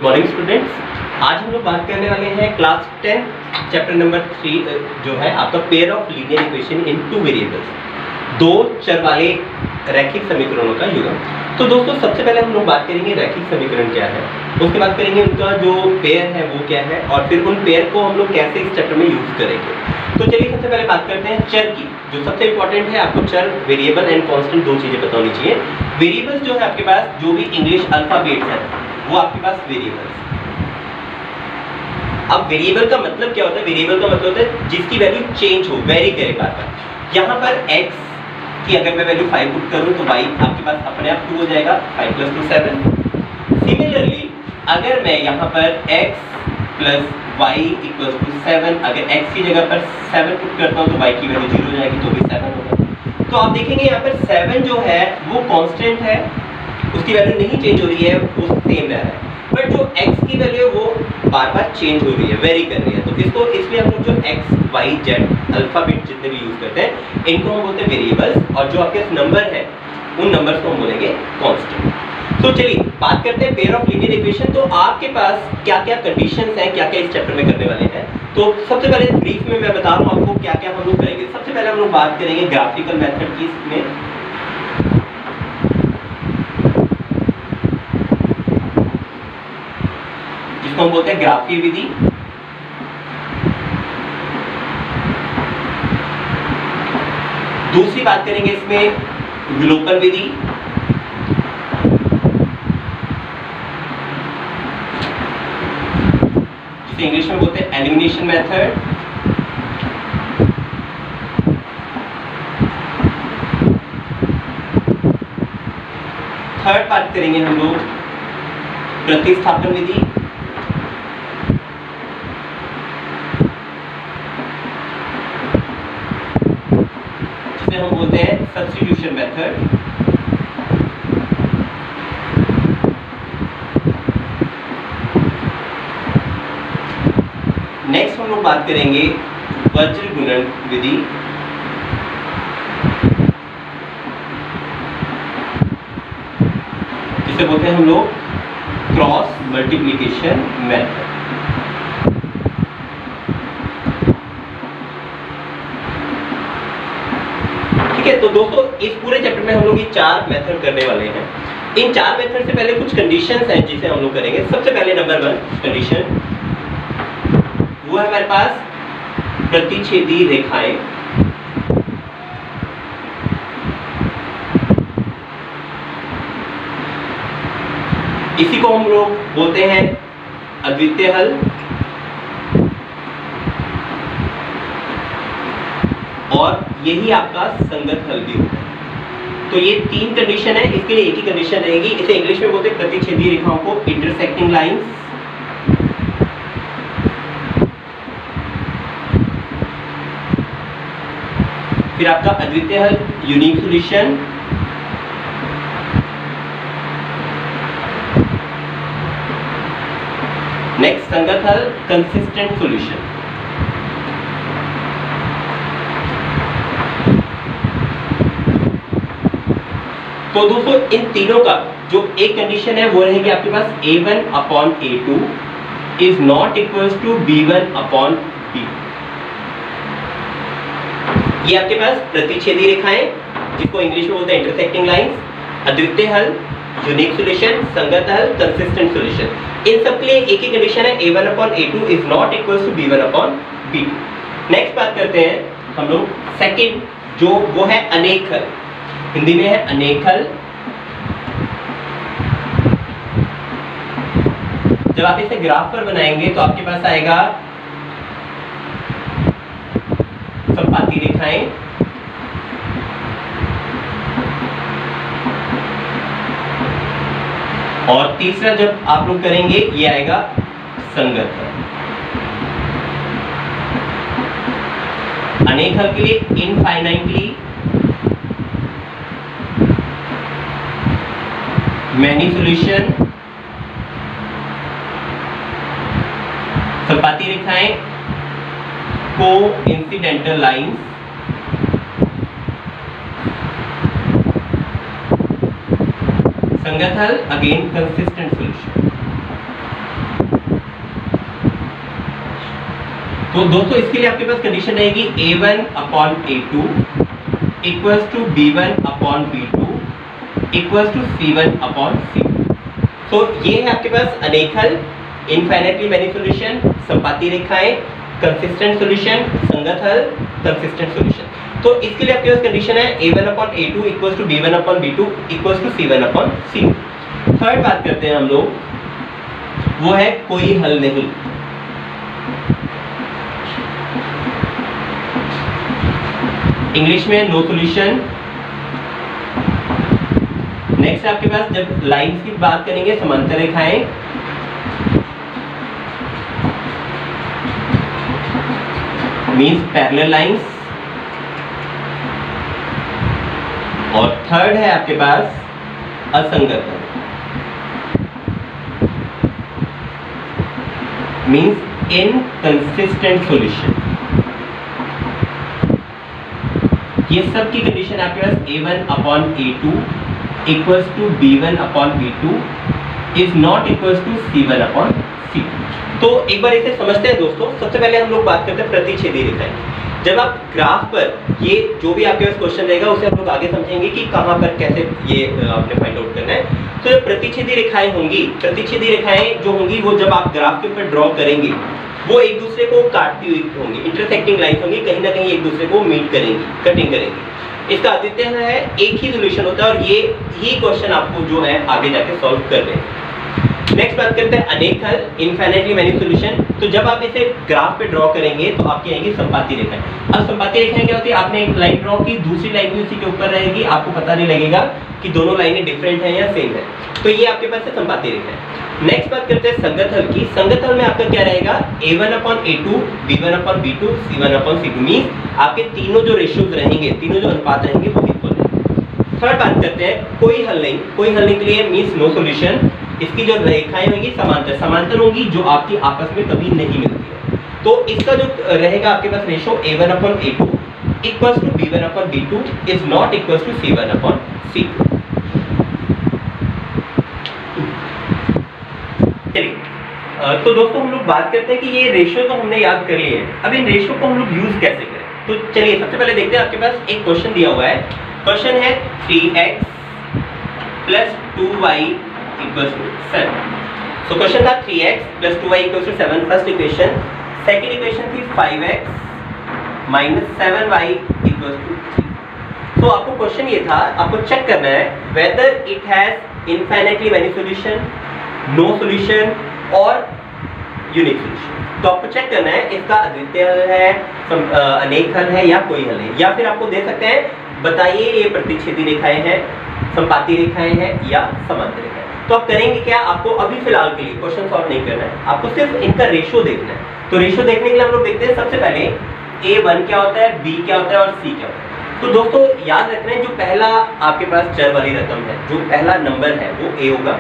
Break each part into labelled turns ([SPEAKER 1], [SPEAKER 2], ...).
[SPEAKER 1] Morning students, आज हम लोग बात करने वाले हैं क्लास 10 चैप्टर नंबर 3 जो है आपका pair of linear equation in two variables, दो चर वाले रैखिक समीकरणों का युग्म। तो दोस्तों सबसे पहले हम लोग बात करेंगे रैखिक समीकरण क्या है, उसके बाद करेंगे उनका जो पेयर है वो क्या है और फिर उन पेयर को हम लोग कैसे इस चैप्टर में यूज करेंगे। तो चलिए सबसे पहले बात करते हैं चर की। जो सबसे इंपॉर्टेंट है, आपको चर, वेरिएबल एंड कांस्टेंट दो चीजें पता होनी चाहिए। वेरिएबल्स जो है आपके पास जो भी इंग्लिश अल्फाबेट्स है वो आपके पास वेरिएबल्स। अब वेरिएबल का मतलब क्या होता है? वेरिएबल का मतलब होता है जिसकी वैल्यू चेंज हो, वेरी करे बार-बार। यहाँ पर x की अगर मैं वैल्यू 5 पुट करूँ तो y आपके पास अपने आप 2 हो जाएगा, 5 + 2 7। सिमिलरली अगर मैं यहाँ पर x + y = 7, अगर x की जगह पर 7 पुट करता हूँ तो y की वैल्यू 0 हो जाएगी, तो भी 7 होगा। तो आप देखेंगे यहाँ पर 7 जो है वो कांस्टेंट है, उसकी वैल्यू नहीं चेंज हो रही है, वो सेम रह रहा है। बट जो x की वैल्यू है वो बार-बार चेंज हो रही है, वेरी कर रही है। तो इसको इसलिए हम लोग जो x, y, z अल्फाबेट जितने भी यूज करते हैं इनको हम बोलते हैं वेरिएबल्स, और जो आपके नंबर है उन नंबर्स को हम बोलेंगे कांस्टेंट। तो चलिए बात करते हैं पेयर ऑफ लीनियर इक्वेशन। तो आपके पास क्या-क्या कंडीशंस हैं, क्या-क्या इस चैप्टर में करने वाले हैं। तो सबसे पहले ब्रीफ में मैं बता रहा हूं आपको क्या-क्या हम लोग करेंगे। सबसे पहले हम लोग बात करेंगे ग्राफिकल मेथड की, इसमें जिसको हम बोलते हैं ग्राफीय विधि। दूसरी बात करेंगे इसमें विलोपन विधि। जिसे इंग्लिश में बोलते हैं एलिमिनेशन मेथड। थर्ड बात करेंगे हम लोग प्रतिस्थापन विधि। हम बोलते हैं सब्स्टिट्यूशन मेथड। नेक्स्ट हम लोग बात करेंगे वज्र गुणन विधि। जिसे बोलते हैं हम लोग क्रॉस मल्टीप्लिकेशन मेथड। तो दोस्तों इस पूरे चैप्टर में हम लोग ये 4 मेथड करने वाले हैं। इन 4 मेथड से पहले कुछ कंडीशंस हैं जिसे हम लोग करेंगे। सबसे पहले नंबर 1 कंडीशन वो है हमारे पास प्रतिच्छेदी रेखाएं। इसी को हम लोग बोलते हैं अद्वितीय हल, और यही आपका संगत हल भी होता है। तो ये 3 कंडीशन है, इसके लिए एक ही कंडीशन रहेगी। इसे इंग्लिश में बोलते हैं प्रतिच्छेदी रेखाओं को इंटरसेक्टिंग लाइंस। फिर आपका अद्वितीय हल यूनिक सॉल्यूशन, नेक्स्ट संगत हल कंसिस्टेंट सॉल्यूशन। तो दोस्तों इन तीनों का जो एक कंडीशन है वो रहेगी आपके पास a1/a2 is not equals to b1/b। ये आपके पास प्रतिच्छेदी रेखाएं, जिसको इंग्लिश में बोलते हैं इंटरसेक्टिंग लाइंस, अद्वितीय हल, यूनिक सॉल्यूशन, संगत हल, कंसिस्टेंट सॉल्यूशन। इन सब के लिए एक ही कंडीशन है a1/a2 is not equals to b1/b2। Next बात करते हैं हम लोग सेकंड, जो वो है अनेक हल। हिंदी में है अनेक हल। जब आप इसे ग्राफ पर बनाएंगे तो आपके पास आएगा संपाती रेखाएं, और तीसरा जब आप लोग करेंगे ये आएगा संगत हल। अनेक हल के लिए इनफाइनाइटली, मैनी सॉल्यूशन, संपाती रेखाएं, को इंसिडेंटल लाइंस, संगत हल अगेन कंसिस्टेंट सॉल्यूशन। तो दोस्तों इसके लिए आपके पास कंडीशन रहेगी a1 upon a2 equals to b1 upon b2 equals to c1 upon c2। तो ये है आपके पास अनेकहल, इनफाइनाइटली मैनी सॉल्यूशन, संपाती रेखाएं, कंसिस्टेंट सॉल्यूशन, संगत हल, कंसिस्टेंट सॉल्यूशन। तो इसके लिए आपके पास कंडीशन है a1 upon a2 equals to b1 upon b2 equals to c1 upon c2। Third बात करते हैं हम लोग, वो है कोई हल नहीं। इंग्लिश में नो सॉल्यूशन। नेक्स्ट आपके पास जब लाइंस की बात करेंगे, समांतर रेखाएं, मींस पैरेलल लाइंस। और थर्ड है आपके पास असंगत, मींस इनकंसिस्टेंट सॉल्यूशन। ये सब की कंडीशन आपके पास a1 upon a2 equals to b1 upon b2 is not equals to c1 upon c2। तो एक बार इसे समझते हैं दोस्तों। सबसे पहले हम लोग बात करते हैं प्रतिच्छेदी रेखाएं। जब आप ग्राफ पर ये जो भी आपके पास क्वेश्चन रहेगा उसे हम लोग आगे समझेंगे कि कहां पर कैसे ये आपने फाइंड आउट करना है। तो जो प्रतिच्छेदी रेखाएं होंगी, प्रतिच्छेदी रेखाएं जो होंगी वो जब आप ग्राफ के ऊपर ड्रॉ करेंगे वो एक दूसरे को काटती हुई होंगी, इंटरसेक्टिंग लाइंस होंगी, कहीं ना कहीं एक दूसरे को मीट करेंगी, कटिंग करेंगी। इसका अद्वितीय है एक ही सॉल्यूशन होता है और ये ही क्वेश्चन आपको जो है आगे जाके सॉल्व कर रहे हैं। नेक्स्ट बात करते हैं अनेक हल, इनफाइनाइटली मैनी सॉल्यूशन। तो जब आप इसे ग्राफ पे ड्रॉ करेंगे तो आपकी आएंगी संपाती रेखाएं। अब संपाती रेखाएं क्या होती है, आपने एक लाइन ड्रॉ की, दूसरी लाइन भी उसी के ऊपर रहेगी, आपको पता नहीं लगेगा कि दोनों लाइनें डिफरेंट हैं या सेम है। तो ये आपके पास है संपाती रेखाएं। नेक्स्ट बात करते हैं संगत हल की। संगत हल में आपका क्या रहेगा, a1 upon a2 b1 upon b2 c1 upon c2, means आपके तीनों जो रेशियोज रहेंगे, तीनों जो अनुपात रहेंगे वो इक्वल रहेंगे। थर्ड बात करते हैं कोई हल नहीं। कोई हल नहीं के लिए मींस नो सॉल्यूशन। इसकी जो रेखाएं होंगी समांतर, समांतर होंगी जो आपकी आपस में कभी नहीं मिलती है। तो इसका जो रहेगा आपके पास ratio a1 upon a2 equals to b1 upon b2 is not equals to c1 upon c2। चलिए तो दोस्तों हम लोग बात करते हैं कि ये रेशियो तो हमने याद कर लिए हैं, अब इन रेशियो को हम लोग यूज कैसे करें। तो चलिए सबसे पहले देखते हैं, आपके पास एक क्वेश्चन दिया हुआ है। क्वेश्चन है 3x plus 2y equals to 7। So question था 3x plus 2y equals to 7, first equation. Second equation थी 5x minus 7y equals to 3। तो आपको क्वेश्चन ये था, आपको चेक करना है whether it has infinitely many solution, no solution और यूनिक सॉल्यूशन। तो आपको चेक करना है इसका अद्वितीय हल है, अनेक हल है या कोई हल है। या फिर आपको दे सकते हैं बताइए ये प्रतिच्छेदी रेखाएं हैं, संपाती रेखाएं हैं या समांतर रेखाएं। तो आप करेंगे क्या, आपको अभी फिलहाल के लिए क्वेश्चन सॉल्व नहीं करना है, आपको सिर्फ इनका रेशियो देखना है। तो रेशियो देखने के लिए हम लोग देखते हैं सबसे पहले a1 क्या होता है, b क्या होता है और c क्या होता है। तो दोस्तों याद रखना है जो पहला आपके पास चर वाली रकम है, जो पहला नंबर है वो a होगा,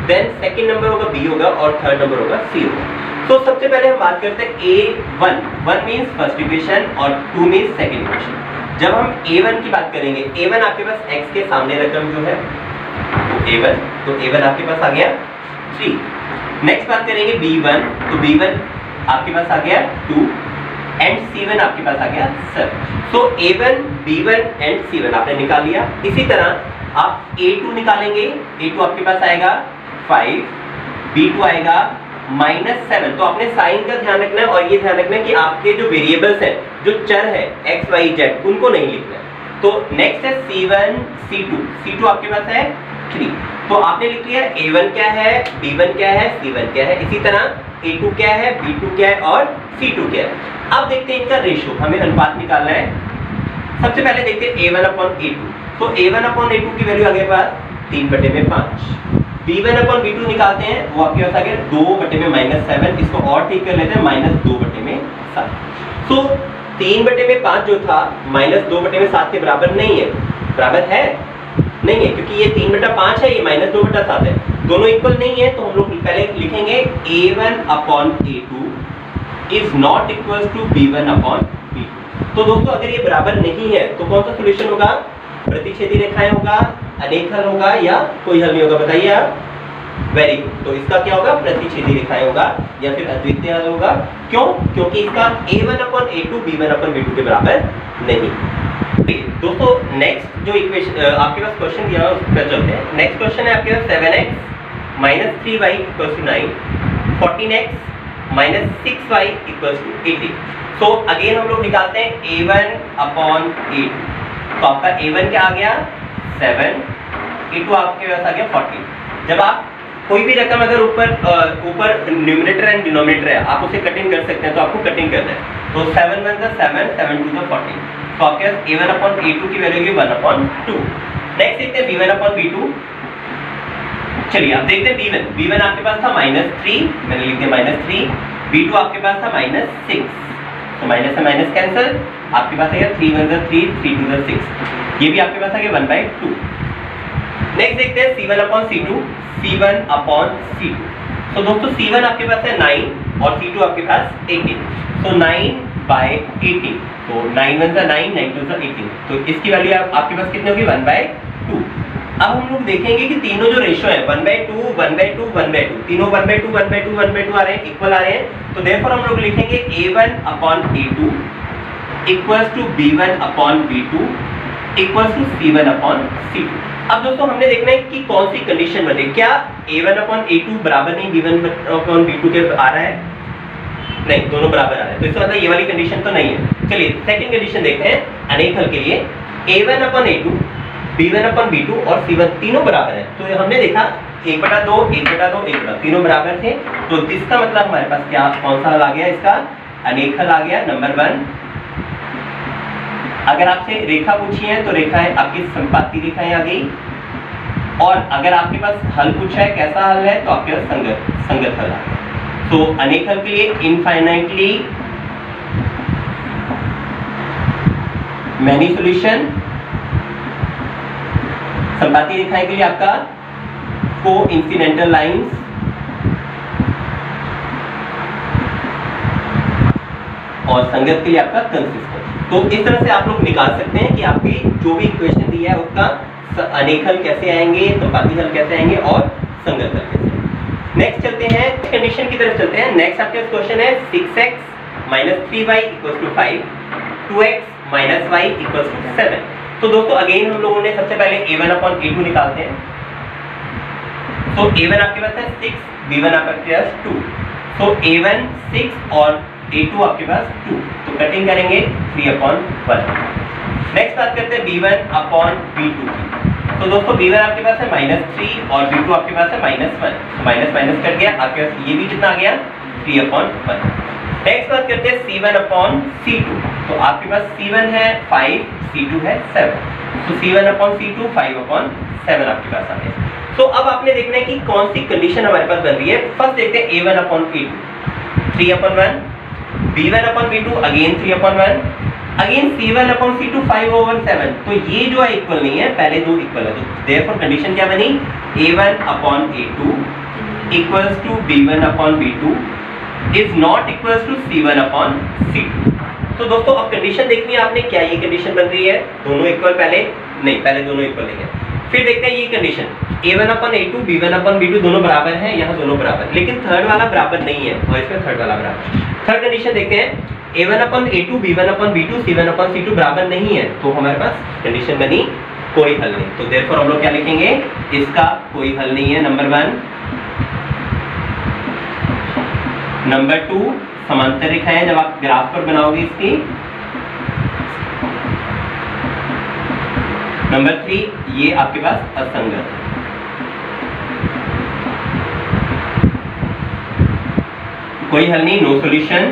[SPEAKER 1] देन सेकंड नंबर होगा b होगा और थर्ड नंबर होगा c होगा। तो सबसे पहले हम बात करते हैं a1, 1 मींस फर्स्ट इक्वेशन और 2 मींस सेकंड इक्वेशन। जब हम a1 की बात करेंगे, a1 आपके पास x के सामने रकम जो है a1, तो a1 आपके पास आ गया 3। नेक्स्ट बात करेंगे b1, तो b1 आपके पास आ गया 2 एंड c1 आपके पास आ गया 7। तो a1, b1 एंड c1 आपने निकाल लिया। इसी तरह आप a2 निकालेंगे, a2 आपके पास आएगा 5, b2 आएगा -7। तो आपने साइन का ध्यान रखना है और ये ध्यान रखना है कि आपके जो वेरिएबल्स हैं, जो चर है x y z, उनको नहीं लिखना है। तो नेक्स्ट है c1 c2, c2 आपके पास है 3। तो आपने लिख लिया a1 क्या है, b1 क्या है, c1 क्या है। इसी तरह a2 क्या है, b2 क्या है और c2 क्या है। अब देखते हैं इनका रेशियो, हमें अनुपात निकालना है। सबसे पहले देखते हैं a1 अपॉन a2। तो a1 अपॉन a2 की वैल्यू आ गई पास 3/5। b1 अपॉन b2 निकालते हैं, वो आपके पास आ गया 2/-7। इसको और ठीक कर लेते हैं, -2/7। तो 3/5 जो था -2/7 के बराबर नहीं है, बराबर है नहीं है, क्योंकि ये 3/5 है, ये -2/7 है, दोनों इक्वल नहीं है। तो हम लोग पहले लिखेंगे a1 upon a2 is not equal to b1 upon b2। तो दोस्तों अगर ये बराबर नहीं है तो कौन सा सॉल्यूशन होगा, प्रतिच्छेदी रेखाएं होगा, अनेक हल होगा या कोई हल नहीं होगा, बताइए आप। Very good. तो इसका क्या होगा, प्रतिच्छेदी रेखाएं होगा या फिर अद्वितीय हल होगा। क्यों? क्योंकि इसका a1/a2 b1/b2 के बराबर नहीं। दोस्तों नेक्स्ट जो इक्वेशन आपके पास क्वेश्चन दिया है उस पर चलते हैं। नेक्स्ट क्वेश्चन है आपके पास 7x - 3y = 9, 14x - 6y = 18। तो अगेन हम लोग निकालते हैं a1/a2। तो आपका a1 क्या आ गया 7, a2 आपके पास आ गया 14। जब आप कोई भी रकम अगर ऊपर न्यूमरेटर एंड डिनोमिनेटर है, आप उसे कटिंग कर सकते हैं, तो आपको कटिंग करना है। तो 7 1 7, 7 2 14। तो आपके पास a1/a2 की वैल्यू है 1/2। नेक्स्ट देखते हैं b1/b2। चलिए आप देखते हैं b1 आपके पास था -3, मैंने लिख दिया -3। b2 आपके पास था -6, तो माइनस से माइनस कैंसिल, आपके पास आएगा 3 1 3, 3 2 6। ये भी आपके पास आ गया 1/2। नेक्स्ट देखते हैं c1/c2, c1/c2। तो दोस्तों c1 आपके पास है 9 और c2 आपके पास 18। तो 9/18, तो 9 1 9, 9 2 18। तो इसकी वैल्यू आपके पास कितनी होगी 1/2। अब हम लोग देखेंगे कि तीनों जो रेशो है 1/2 1/2 1/2, तीनों 1/2 1/2 1/2 आ रहे हैं, इक्वल आ रहे हैं। तो देयरफॉर हम लोग लिखेंगे a1/a2 equals to b1/b2 equals to c1/c2। अब दोस्तों हमने देखना है कि कौन सी कंडीशन बने। क्या a1/a2 बराबर नहीं b1/b2 के आ रहा है? नहीं, दोनों बराबर आ रहे हैं। तो इसका मतलब ये वाली कंडीशन तो नहीं है। चलिए सेकंड कंडीशन देखते हैं अनेक हल के लिए। a1/a2 b1/b2 और c1 तीनों बराबर है। तो हमने देखा 1/2 1/2 1/2 तीनों बराबर थे। तो इसका मतलब हमारे पास क्या कौन सा हल आ गया, इसका अनेक हल आ गया। नंबर 1, अगर आपसे रेखा पूछी है तो रेखा है आपकी संपाती रेखाएं आ गई। और अगर आपके पास हल पूछा है कैसा हल है, तो आपके पास संगत हल आ गया। तो अनेक हल के लिए इनफाइनाइटली मैनी सॉल्यूशन, संपाती रेखाएं के लिए आपका कोइंसिडेंटल लाइंस, और संगत के लिए आपका कंसिस्टेंट। तो इस तरह से आप लोग निकाल सकते हैं कि आपकी जो भी इक्वेशन दी है उसका अनेक हल कैसे आएंगे, संपाती हल कैसे आएंगे और संगत हल कैसे आएंगे। नेक्स्ट चलते हैं कंडीशन की तरफ चलते हैं। नेक्स्ट आपके क्वेश्चन है 6x - 3y = 5, 2x - y = 7। तो दोस्तों अगेन हम लोगों ने सबसे पहले a1/a2 निकालते हैं। तो a1 आपके पास है 6, b1 आपके पास 2। तो a1 6 और a2 आपके पास 2, तो कटिंग करेंगे 3/1। नेक्स्ट बात करते हैं b1/b2 की। तो दोस्तों b1 आपके पास है -3 और b2 आपके पास है -1, तो माइनस माइनस कट गया, आपके पास ये भी कितना आ गया 3/1। नेक्स्ट बात करते हैं c1/c2। तो आपके पास c1 है 5, c2 है 7, तो c1/c2 5/7 आपके पास आ गया। तो अब आपने देखना है कि कौन सी कंडीशन हमारे पास बन रही है। फर्स्ट देखते हैं a1/a2 3/1, b1/b2 again 3/1, again c1/c2 5/7। तो ये जो है इक्वल नहीं है, पहले दो इक्वल है। तो देयरफॉर कंडीशन क्या बनी a1/a2 equals to b1/b2 is not equals to c1/c2। तो दोस्तों अब कंडीशन देखनी है आपने, क्या ये कंडीशन बन रही है दोनों इक्वल? पहले नहीं, पहले दोनों इक्वल नहीं है। फिर देखते हैं ये कंडीशन a1/a2 b1/b2 दोनों बराबर हैं, यहाँ दोनों बराबर, लेकिन थर्ड वाला बराबर नहीं है और इसमें थर्ड वाला बराबर। थर्ड कंडीशन देखते हैं a1/a2 b1/b2 c1/c2 बराबर नहीं है, तो हमारे पास कंडीशन बनी कोई हल नहीं। तो देयरफॉर हम लोग क्या लिखेंगे, इसका कोई हल नहीं है। नंबर 1। नंबर 2, समांतर रेखाएं जब आप ग्राफ पर बनाओगे इसकी। नंबर 3, ये आपके पास असंगत है। कोई हल नहीं, नो सॉल्यूशन।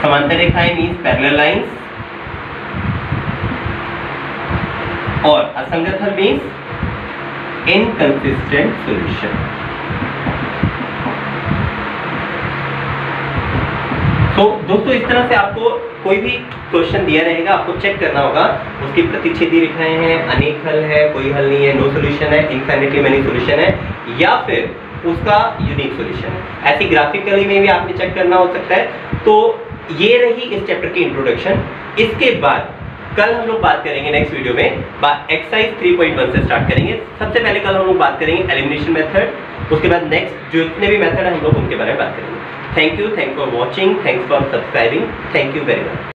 [SPEAKER 1] समांतर रेखाएं मींस पैरेलल लाइंस, और असंगत हल मींस इनकंसिस्टेंट सॉल्यूशन। तो दोस्तों इस तरह से आपको कोई भी क्वेश्चन दिया रहेगा, आपको चेक करना होगा उसकी प्रतिच्छेदी रेखाएं हैं, अनेक हल है, कोई हल नहीं है, नो सॉल्यूशन है, इनफाइनाइटली मेनी सॉल्यूशन है, या फिर उसका यूनिक सॉल्यूशन है। ऐसी ग्राफिकली में भी आपने चेक करना हो सकता है। तो ये रही इस चैप्टर की इंट्रोडक्शन। इसके बाद कल हम लोग बात करेंगे नेक्स्ट वीडियो में एक्सरसाइज 3.1 से स्टार्ट करेंगे। सबसे पहले कल हम लोग बात करेंगे एलिमिनेशन मेथड, उसके बाद नेक्स्ट जो जितने भी मेथड है हम लोग उनके बारे में बात करेंगे। Thank you for watching, thanks for subscribing, thank you very much.